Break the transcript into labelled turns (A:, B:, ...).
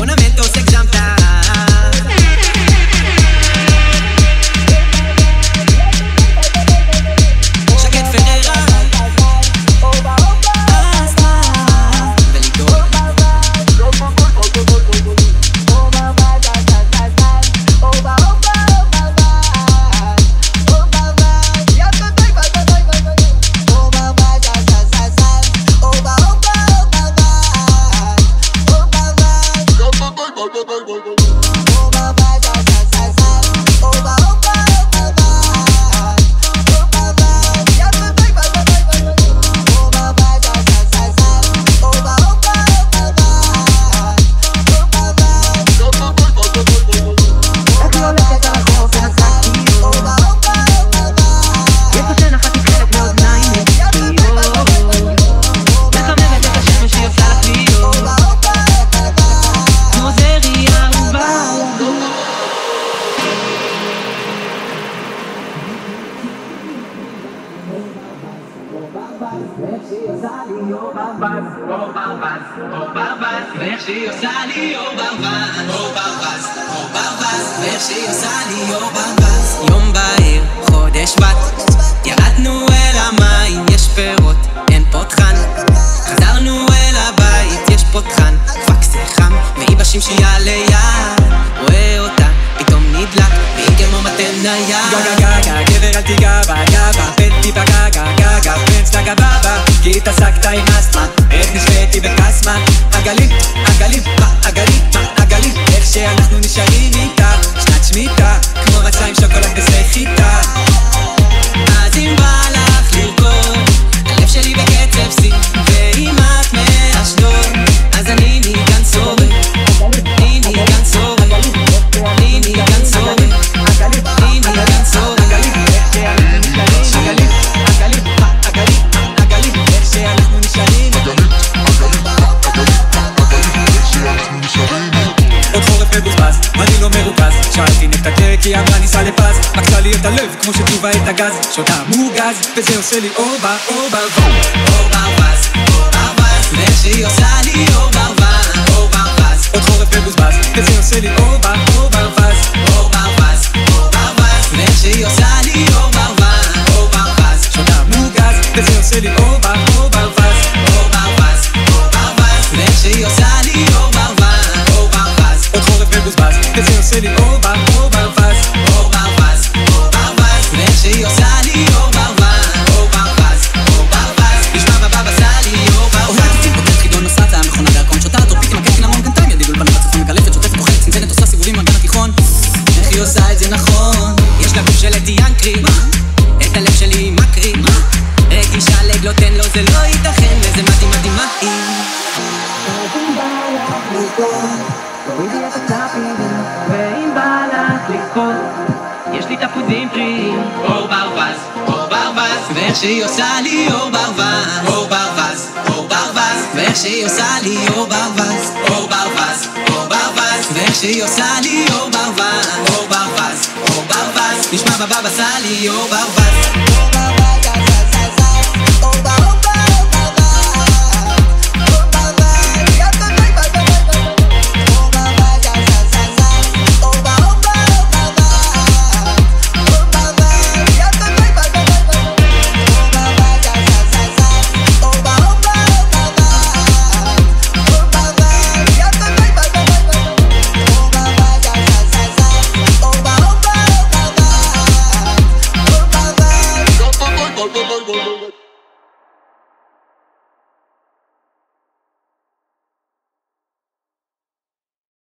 A: Bonamente se examta. ואיך שהיא עושה לי אור ברווז, אור ברווז, אור ברווז, ואיך שהיא עושה לי אור ברווז. יום בהיר, חודש בת, ירדנו אל המים, יש פירות, אין פותחן. חזרנו אל הבית, יש פותחן, פקס זה חם, מעי בשמשייה ליד. רואה אותה, פתאום נדלק, והיא כמו מתן נייד. גגה גגה, גבר אל תיגע בה, גבה, פן טיפה גגה גגה, פן סטגה בבה, כי התעסקת עם אסטמה, איך נשוויתי בקסמה. עגלים, עגלים, עגלים, עגלים, איך שאנחנו נשארים איתה, שנת שמיטה, כמו מצה עם שוקולד בסחיטה. אז אם בא לך לרקוד, הלב שלי בקצב סי, ואם את מאשדוד, אז אני ניגן סורי, אני ניגן סורי, אני ניגן סורי, אני ניגן סורי. עגלים, עגלים, עגלים, עגלים, איך שאנחנו נשארים. עוד חורף מבוזבז, אני לא מרוכז, שאלתי נתקר כי אמרה ניסה לפז, מקשה לי את הלב כמו שתשובה את הגז, שותה מוגז וזה עושה לי אור ברווז, אור ברווז, אור ברווז, ואיך שהיא עושה לי אור ברווז, אור ברווז. עוד חורף מבוזבז וזה עושה לי אור ברווז, אור ברווז, אור ברווז, ואיך שהיא עושה לי אור ברווז, אור ברווז, שותה מוגז וזה עושה לי אור ברווז, אור ברווז, אור ברווז, ואיך שהיא עושה לי אור ברווז, אור ברווז. עוד חורף מבוזבז וזה עושה לי אור ברווז, אור ברווז, אור ברווז, ואיך שהיא עושה לי אור ברווז, אור ברווז, אור ברווז, נשמע בבא בסלי אור ברווז. אוהבת עצים פותח חידון נוסעת המכונה דרכון, שותה טרופית עם הקט חינמון קנטיים, ידי גולבנות בצפון מקלפת, שוטפת אוכלת צנצנת, עושה סיבובים מגן התיכון. איך היא עושה את זה נכון, יש לה גוף של אתיאנקרי, את הלב שלי מקרי, ראיתי שלג לא תן לו זה לא ייתכן, איזה מתמטי תורידי את הצפים, ואם בא לך לזכות, יש לי תפוזים טריים. אור ברווז, אור ברווז, ואיך שהיא עושה לי אור ברווז, אור ברווז, אור ברווז, ואיך שהיא עושה לי אור ברווז, אור ברווז, אור ברווז, ואיך שהיא עושה לי אור ברווז, אור ברווז, אור ברווז, נשמע בבא בסלי אור ברווז.